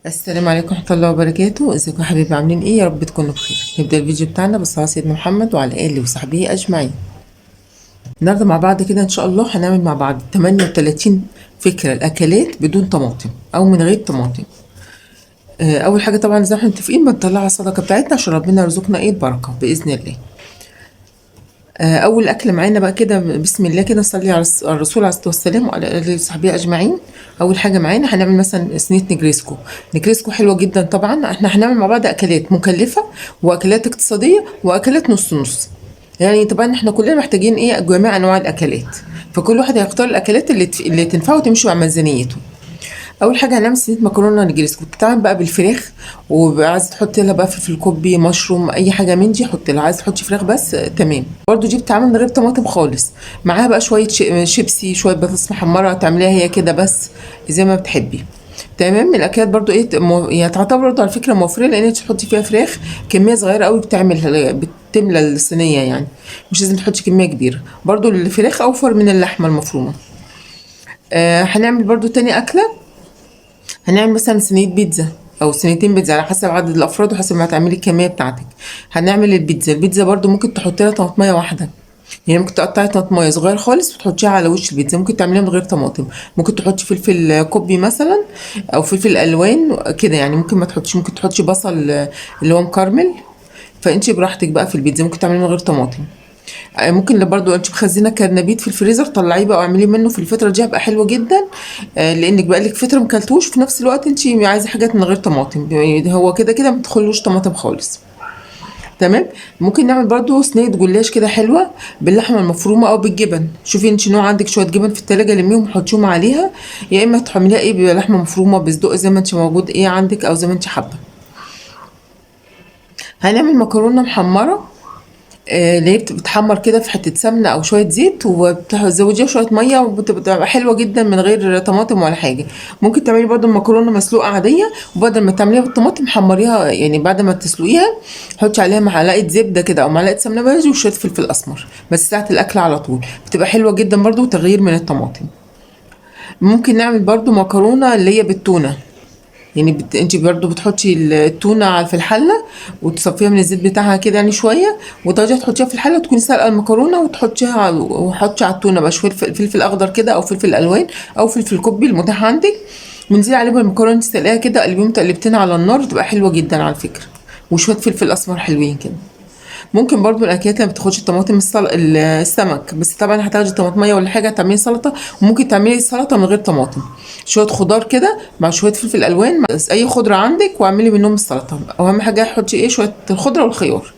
السلام عليكم ورحمة الله وبركاته. ازيكم يا حبايبي، عاملين ايه؟ يا رب تكونوا بخير. نبدأ الفيديو بتاعنا بالصلاة على سيدنا محمد وعلى آله وصحبه أجمعين. النهارده مع بعض كده إن شاء الله هنعمل مع بعض 38 فكرة الأكلات بدون طماطم أو من غير طماطم. أول حاجة طبعا زي ما احنا متفقين بنطلع الصدقة بتاعتنا عشان ربنا يرزقنا ايه البركة بإذن الله. اول اكل معانا بقى كده بسم الله كده نصلي على الرسول عليه الصلاه والسلام وعلى اله وصحبه اجمعين. اول حاجه معانا هنعمل مثلا صينيه نجريسكو. نجريسكو حلوه جدا طبعا. احنا هنعمل مع بعض اكلات مكلفه واكلات اقتصاديه واكلات نص نص. يعني طبعا احنا كلنا محتاجين ايه جميع انواع الاكلات، فكل واحد هيختار الاكلات اللي تنفعه وتمشي مع ميزانيته. اول حاجه هنعمل صينيه مكرونه نجريسكو بتتعمل بقى بالفراخ، وعايز تحط لها بقى فلفل كوبي مشروم اي حاجه من دي حط لها، عايز تحطي فراخ بس تمام. برضو دي بتتعمل من غير طماطم خالص، معاها بقى شويه شيبسي شويه بطاطس محمره تعمليها هي كده بس زي ما بتحبي. تمام. من الاكلات برضو ايه يعني تعتبر برضو على فكره موفره، لان انت تحطي فيها فراخ كميه صغيره قوي بتملى الصينيه يعني، مش لازم تحطي كميه كبيره. برضو الفراخ اوفر من اللحمه المفرومه. هنعمل برضو تاني اكله، هنعمل مثلا صينية بيتزا أو صينيتين بيتزا على حسب عدد الأفراد وحسب ما هتعملي الكمية بتاعتك. هنعمل البيتزا برضو ممكن تحطي لها طماطمية واحدة، يعني ممكن تقطعي طماطمية صغير خالص وتحطيها على وش البيتزا. ممكن تعمليها من غير طماطم، ممكن تحطي فلفل كوبي مثلا أو فلفل ألوان كده يعني. ممكن ما تحطيش، ممكن تحطي بصل اللي هو مكرمل. فانتي براحتك بقى في البيتزا، ممكن تعمليه من غير طماطم. ممكن برضو انت مخزنه كرنبيت في الفريزر طلعيه بقى واعمليه منه في الفتره دي هيبقى حلو جدا. لانك بقى لك فتره مكلتوش، في نفس الوقت انت عايزه حاجات من غير طماطم، هو كده كده ما تدخلوش طماطم خالص. تمام. ممكن نعمل برضو صينيه جلاش كده حلوه باللحمه المفرومه او بالجبن. شوفي انت نوع عندك شويه جبن في التلاجة لميهم حطيهم عليها، يا اما تعمليها ايه بلحمه مفرومه بصدق زي ما انت موجود ايه عندك او زي ما انت حابه. هنعمل مكرونه محمره، اللي هي بتتحمر كده في حته سمنه او شويه زيت وبتزوديها شويه ميه وبتبقى حلوه جدا من غير طماطم ولا حاجه. ممكن تعملي برضو المكرونه مسلوقه عاديه، وبدل ما تعمليها بالطماطم حمريها، يعني بعد ما تسلقيها حطي عليها معلقه زبده كده او معلقه سمنه بلدي وشويه فلفل اسمر بس ساعه الاكل على طول، بتبقى حلوه جدا برضو وتغيير من الطماطم. ممكن نعمل برضو مكرونه اللي هي بالتونه، يعني انت برضو بتحطي التونه في الحله وتصفيها من الزيت بتاعها كده يعني شويه، وترجعي تحطيها في الحله وتكوني سالقه المكرونه وتحطيها وحطي على التونه بقى شويه فلفل اخضر كده او فلفل الوان او فلفل كوبي المتاح عندك، وانزلي عليهم المكرونه انت سالقاها كده قلبيهم تقلبتين على النار تبقى حلوه جدا على فكره، وشويه فلفل اسمر حلوين كده. ممكن برضو الاكلات اللي ما بتاخدش الطماطم السمك، بس طبعا هتاخدي طماطميه ولا حاجه تعملي سلطه، وممكن تعملي سلطه من غير طماطم، شويه خضار كده مع شويه فلفل الوان مع اي خضره عندك واعملي منهم السلطه. واهم حاجه حطي ايه شويه الخضره والخيار.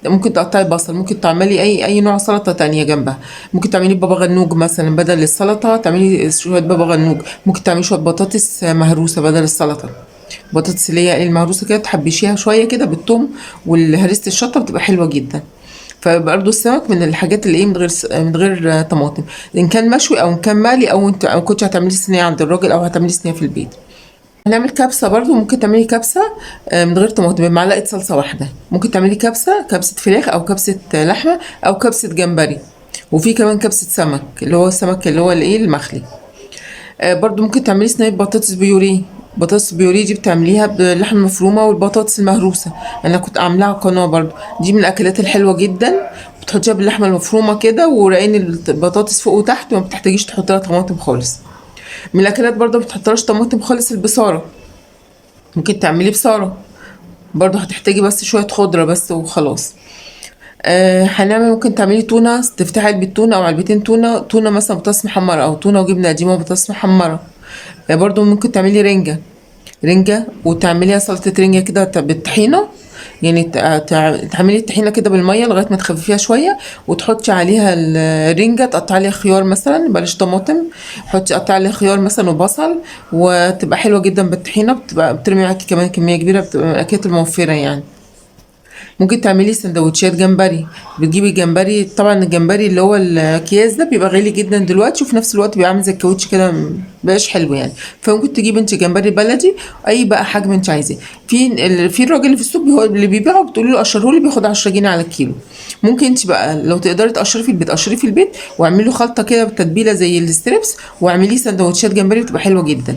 ممكن تقطعي بصل، ممكن تعملي اي نوع سلطه تانية جنبها. ممكن تعملي بابا غنوج مثلا بدل السلطه، تعملي شويه بابا غنوج. ممكن تعملي شويه بطاطس مهروسه بدل السلطه، بطاطس اللي هي المهروسه كده تحبشيها شويه كده بالثوم والهريسه الشطه بتبقى حلوه جدا. فبرضه السمك من الحاجات اللي ايه من غير طماطم، ان كان مشوي او ان كان مقلي او انت او كنت هتعملي صينيه عند الراجل او هتعملي صينيه في البيت. هنعمل كبسه برضه، ممكن تعملي كبسه من غير طماطم بمعلقه صلصه واحده. ممكن تعملي كبسه فراخ او كبسه لحمه او كبسه جمبري، وفي كمان كبسه سمك اللي هو السمك اللي هو الايه المخلي. برضو ممكن تعملي صينية بطاطس بيوريه. بطاطس بيوريه دي بتعمليها باللحمة المفرومة والبطاطس المهروسة، انا كنت عاملاها على القناة برضو. دي من الاكلات الحلوة جدا، بتحطيها باللحمة المفرومة كده ورقين البطاطس فوق وتحت وما بتحتاجيش تحطي لها طماطم خالص. من الاكلات برضو ما بتحطلهاش طماطم خالص البصارة، ممكن تعملي بصارة برضو هتحتاجي بس شوية خضرة بس وخلاص. هنعمل ممكن تعملي تونة، تفتحي علبة تونة أو علبتين تونة مثلا بطاطس محمرة أو تونة وجبنة قديمة وبطاطس محمرة. برضو ممكن تعملي رنجة وتعمليها سلطة رنجة كده بالطحينة، يعني تعملي الطحينة كده بالمية لغاية ما تخففيها شوية، وتحطي عليها الرنجة تقطعي عليها خيار مثلا بلاش طماطم، قطعي عليها خيار مثلا وبصل، وتبقى حلوة جدا بالطحينة، بترمي معاكي كمان كمية كبيرة، بتبقى من الأكلات الموفرة يعني. ممكن تعملي سندوتشات جمبري، بتجيبي الجمبري، طبعا الجمبري اللي هو الأكياس ده بيبقى غالي جدا دلوقتي وفي نفس الوقت بيبقى عامل زي الكاوتش كده مبقاش حلو يعني. فممكن تجيبي انت جمبري بلدي اي بقى حجم انت عايزاه. في الراجل اللي في السوق هو اللي بيبيعه بتقولي له قشره لي بياخد 10 جنيه على الكيلو. ممكن انت بقى لو تقدري تقشري في البيت قشري في البيت واعملي له خلطه كده بتتبيله زي الستريبس واعمليه سندوتشات جمبري بتبقى حلوه جدا.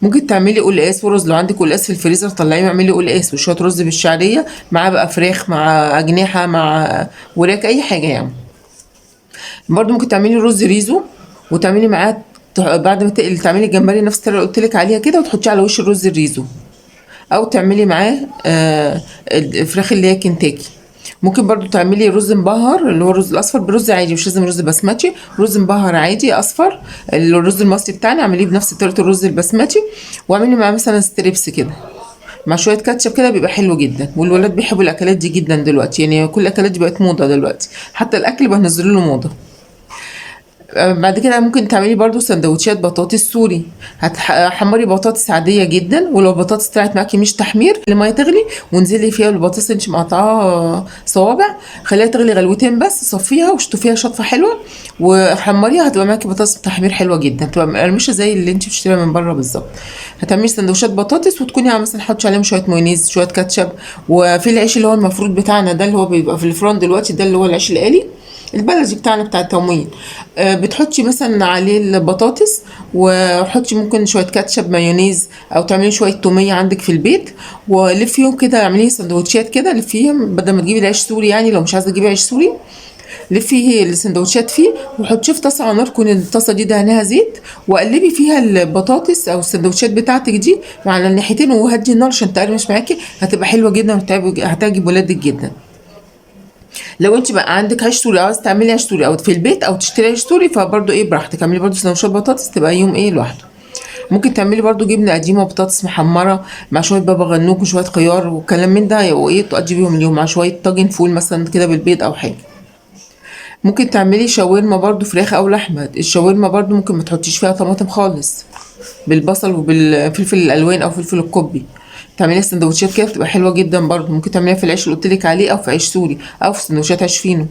ممكن تعملي قلقاس ورز، لو عندك قلقاس في الفريزر طلعيه واعملي قلقاس وشويه رز بالشعريه، معاه بقى فراخ مع اجنحه مع وراك اي حاجه يعني. برضو ممكن تعملي رز ريزو وتعملي معاه بعد ما تعملي الجمبري نفس الطريقه اللي قلت لك عليها كده، وتحطيه على وش الرز الريزو، او تعملي معاه الفراخ اللي هي كنتاكي. ممكن برضو تعملي رز مبهر اللي هو الرز الاصفر برز عادي، مش لازم رز بسمتي، رز مبهر عادي اصفر. الرز المصري بتاعنا اعمليه بنفس طريقه الرز البسمتي، واعملي معاه مثلا ستريبس كده مع شويه كاتشب كده، بيبقى حلو جدا. والولاد بيحبوا الاكلات دي جدا دلوقتي، يعني كل الاكلات دي بقت موضه دلوقتي، حتى الاكل بقى نزلوا له موضه. بعد كده ممكن تعملي برضو سندوتشات بطاطس سوري. هتحمري بطاطس عادية جدا، ولو البطاطس طلعت معاكي مش تحمير المية تغلي وانزلي فيها البطاطس اللي انت مقطعاها صوابع، خليها تغلي غلوتين بس، صفيها واشطفيها شطفة حلوة وحمريها، هتبقى معاكي بطاطس تحمير حلوة جدا، تبقى مقرمشة زي اللي انت بتشتريها من بره بالظبط. هتعملي سندوتشات بطاطس وتكوني مثلا حاطه عليهم شويه مايونيز شويه كاتشب. وفي العيش اللي هو المفروض بتاعنا ده اللي هو بيبقى في الفرن دلوقتي، ده اللي هو العيش الآلي البلدي بتاعنا بتاع التموين. بتحطي مثلا عليه البطاطس وحطي ممكن شويه كاتشب مايونيز، او تعملي شويه توميه عندك في البيت ولفيهم كده، اعملي سندوتشات كده لفيهم بدل ما تجيبي العيش سوري، يعني لو مش عايزه تجيبي عيش سوري لفي السندوتشات فيه وحطيه في طاسه على نار، تكون الطاسه دي دهنها زيت، وقلبي فيها البطاطس او السندوتشات بتاعتك دي على الناحيتين وهدي النار عشان تقرمش معاكي، هتبقى حلوه جدا وهتعجب ولادك جدا. لو انت بقى عندك عيش سوري عاوز تعملي عيش سوري او في البيت او تشتري عيش سوري، فبرضه ايه براحتك، اعملي برضه سندوتشات بطاطس تبقى يوم ايه لوحده. ممكن تعملي برضه جبنه قديمه وبطاطس محمره مع شويه بابا غنوج وشويه خيار وكلام من ده، وايه تقضي بيهم اليوم مع شويه طاجن فول مثلا كده بالبيض او حاجه. ممكن تعملي شاورما برضو فراخ او لحمه. الشاورما برضو ممكن ما تحطيش فيها طماطم خالص، بالبصل وبالفلفل الالوان او فلفل الكوبي، تعمليها سندوتشات كده بتبقى حلوه جدا برضو. ممكن تعمليها في العيش اللي قلت لك عليه او في عيش سوري او في سندوتشات عيش فينو.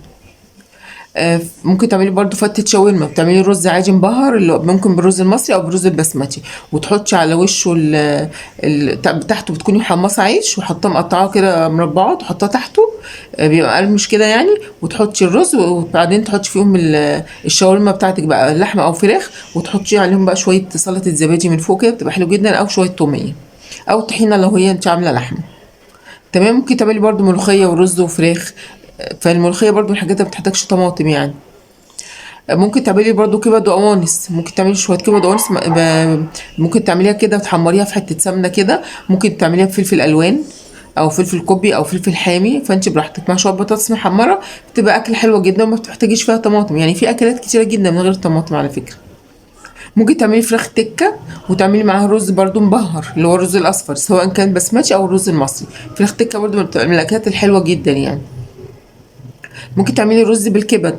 ممكن تعملي برضو فتة شاورما، بتعملي رز عادي مبهر اللي ممكن بالرز المصري او بالرز البسمتي، وتحطي على وشه تحته بتكوني محمصه عيش وحاطاه مقطعاه كده مربعات وحطاه تحته، بيبقى قرمش كده يعني، وتحطي الرز وبعدين تحطي فيهم الشاورما بتاعتك بقى لحمه او فراخ، وتحطي عليهم بقى شويه سلطه زبادي من فوق كده بتبقى حلو جدا، او شويه توميه او طحينه لو هي انت عامله لحمه. تمام. ممكن تعملي برضو ملوخيه ورز وفراخ، فالملوخيه برضو الحاجات ما بتحتاجش طماطم يعني. ممكن تعملي برضو كبد وقوانص، ممكن تعملي شويه كبد وقوانص ممكن تعمليها كده وتحمريها في حته سمنه كده، ممكن تعمليها بفلفل الوان او فلفل كوبي او فلفل حامي، فانت براحتك مع شويه بطاطس محمره، بتبقى اكل حلوه جدا وما بتحتاجيش فيها طماطم، يعني في اكلات كتيره جدا من غير طماطم على فكره. ممكن تعملي فراخ تكه وتعملي معاها رز برضو مبهر اللي هو الرز الاصفر سواء كان بسمتي او الرز المصري، فراخ تكه برضو من الاكلات الحلوه جدا يعني. ممكن تعملي رز بالكبد،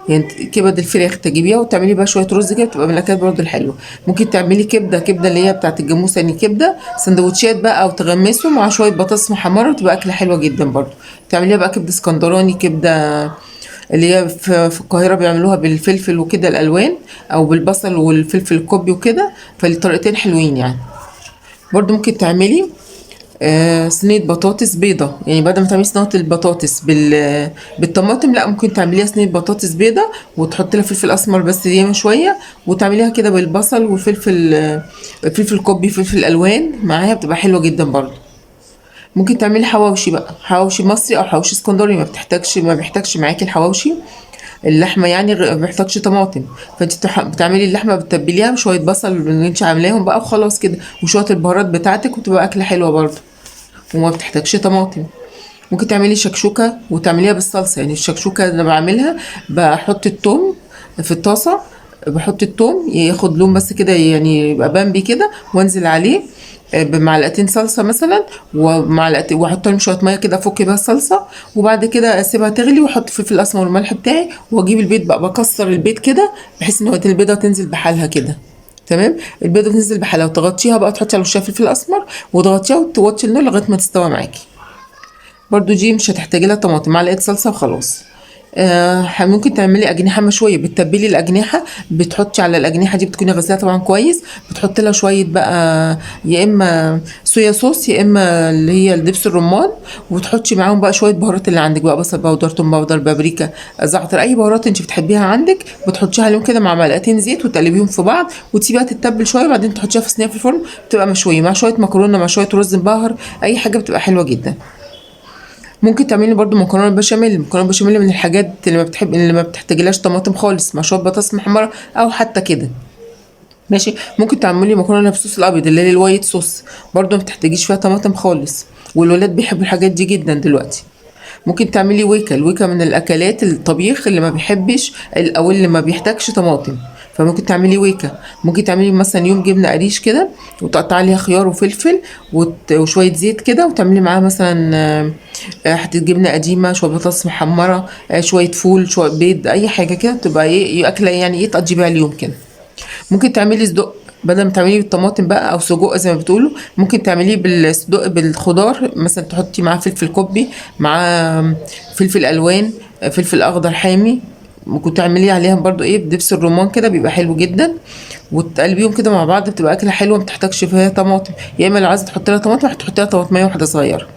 يعني كبد الفراخ تجيبيها وتعملي بقى شويه رز كده بتبقى من الاكلات برضو الحلوه. ممكن تعملي كبده اللي هي بتاعت الجاموسه، يعني كبده سندوتشات بقى او تغمسه مع شويه بطاطس محمره وتبقى اكله حلوه جدا برضو. تعمليها بقى كبده اسكندراني، كبده اللي هي في القاهره بيعملوها بالفلفل وكده الالوان او بالبصل والفلفل الكوبي وكده، فالطريقتين حلوين يعني. برضو ممكن تعملي صينية بطاطس بيضة، يعني بدل ما تعملي صينية البطاطس بالطماطم، لا ممكن تعمليها صينية بطاطس بيضة وتحطي لها فلفل اسمر بس ياما شوية، وتعمليها كده بالبصل والفلفل فلفل كوبي فلفل الوان معاها، بتبقى حلوة جدا برضو. ممكن تعملي حواوشي بقى، حواوشي مصري او حواوشي اسكندراني، ما بيحتاجش معاكي الحواوشي اللحمه يعني ما بيحتاجش طماطم، فانت بتعملي اللحمه بتتبليها بشويه بصل اللي انت عاملاهم بقى وخلاص كده وشويه البهارات بتاعتك، وتبقى اكله حلوه برضو وما بتحتاجش طماطم. ممكن تعملي شكشوكه وتعمليها بالصلصه، يعني الشكشوكه انا بعملها بحط التوم في الطاسه، بحط التوم ياخد لون بس كده يعني يبقى بامبي كده، وانزل عليه بمعلقتين صلصه مثلا ومعلقتين، واحط لهم شويه ميه كده فوق بيها الصلصه، وبعد كده اسيبها تغلي واحط فلفل اسمر والملح بتاعي، واجيب البيض بقى بكسر البيض كده بحيث ان هو البيضه تنزل بحالها كده. تمام. البيضه تنزل بحالها وتغطيها بقى، تحطي على وشها فلفل اسمر وتغطيها وتوطي النار لغايه ما تستوي معاكي. برضو دي مش هتحتاجي لها طماطم، معلقه صلصه وخلاص. ممكن تعملي اجنحه مشويه، بتتبلي الاجنحه، بتحطي على الاجنحه دي، بتكوني غسلاها طبعا كويس، بتحطي لها شويه بقى يا اما صويا صوص يا اما اللي هي الدبس الرمان، وتحطي معاهم بقى شويه بهارات اللي عندك بقى، بصل باودر، توم باودر، بابريكا، زعتر، اي بهارات انت بتحبيها عندك، بتحطيها عليهم كده مع معلقتين زيت وتقلبيهم في بعض وتسيبيها تتبل شويه، بعدين تحطيها في صينيه في الفرن، بتبقى مشويه مع شويه مكرونه مع شويه رز مبهر، اي حاجه بتبقى حلوه جدا. ممكن تعملي برضو مكرونه بشاميل. المكرونه بشاميل من الحاجات اللي ما بتحتاجلهاش طماطم خالص، مع شويه بطاطس محمره او حتى كده. ماشي. ممكن تعملي مكرونه بالصوص الابيض اللي هي الوايت صوص، برضو ما بتحتاجيش فيها طماطم خالص، والولاد بيحبوا الحاجات دي جدا دلوقتي. ممكن تعملي ويكا. الويكا من الاكلات الطبيخ اللي ما بيحبش او اللي ما بيحتاجش طماطم، فممكن تعملي ويكا. ممكن تعملي مثلا يوم جبنه قريش كده، وتقطعي عليها خيار وفلفل وشويه زيت كده، وتعملي معاها مثلا حته جبنه قديمه، شويه بطاطس محمره، شويه فول، شويه بيض، اي حاجه كده تبقى ايه اكله يعني ايه تقضي بيها اليوم كده. ممكن تعملي صدق، بدل ما تعمليه بالطماطم بقى او سجق زي ما بتقولوا، ممكن تعمليه بالصدق بالخضار، مثلا تحطي معاه فلفل كوبي، مع فلفل الوان، فلفل اخضر حامي، ممكن تعمليه عليها برضو ايه بدبس الرمان كده، بيبقى حلو جدا، وتقلبيهم كده مع بعض، بتبقى اكله حلوه ما بتحتاجش فيها طماطم. يا اما لو عايزه تحطي لها طماطم هتحطي لها طماطميه واحده صغيره.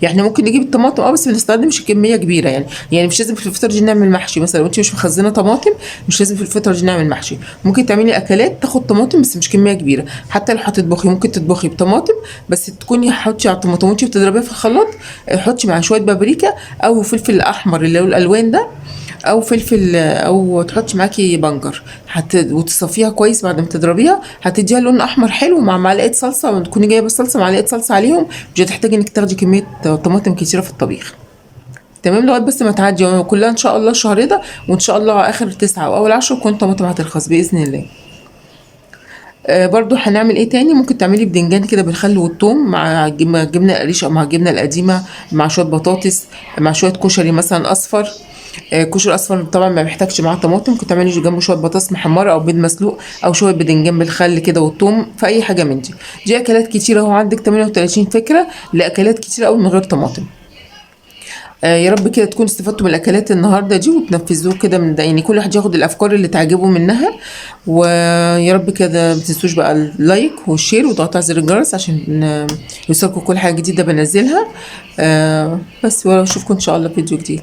يعني احنا ممكن نجيب الطماطم بس ما نستخدمش كميه كبيره، يعني مش لازم في الفطار دي نعمل محشي مثلا، وانت مش مخزنه طماطم مش لازم في الفطار دي نعمل محشي. ممكن تعملي اكلات تاخد طماطم بس مش كميه كبيره. حتى لو هتطبخي ممكن تطبخي بطماطم بس تكوني حطي على الطماطم وانت بتضربيها في الخلاط، حطي مع شويه بابريكا او فلفل احمر اللي هو الالوان ده، او فلفل، او تحطي معاكي بنجر، وتصفيها كويس بعد ما تضربيها، هتديها لون احمر حلو مع معلقه صلصه، وتكوني جايبه الصلصه معلقه صلصه عليهم، مش هتحتاجي انك تاخدي كميه طماطم كتيره في الطبيخ. تمام. لغايه بس ما تعدي كلها ان شاء الله الشهر ده، وان شاء الله اخر 9 او اول 10 تكون الطماطم هترخص باذن الله. برضو هنعمل ايه تاني؟ ممكن تعملي بدنجان كده بالخل والثوم مع جبنه قريش او مع الجبنه القديمه، مع شويه بطاطس، مع شويه كشري مثلا اصفر. كشري اصفر طبعا ما بيحتاجش معاه طماطم، ممكن تعملي جنبه شويه بطاطس محمره او بيض مسلوق او شويه بدنجان بالخل كده والثوم، في اي حاجه من دي اكلات كتيره اهو، عندك 38 فكره لاكلات كتيره قوي من غير طماطم. يا رب كده تكونوا استفدتوا من الاكلات النهارده دي وتنفذوه كده من ده، يعني كل واحد ياخد الافكار اللي تعجبه منها. ويا رب كده ما تنسوش بقى اللايك والشير وتقطع زر الجرس عشان يوصلكم كل حاجه جديده بنزلها. بس واشوفكم ان شاء الله في فيديو جديد.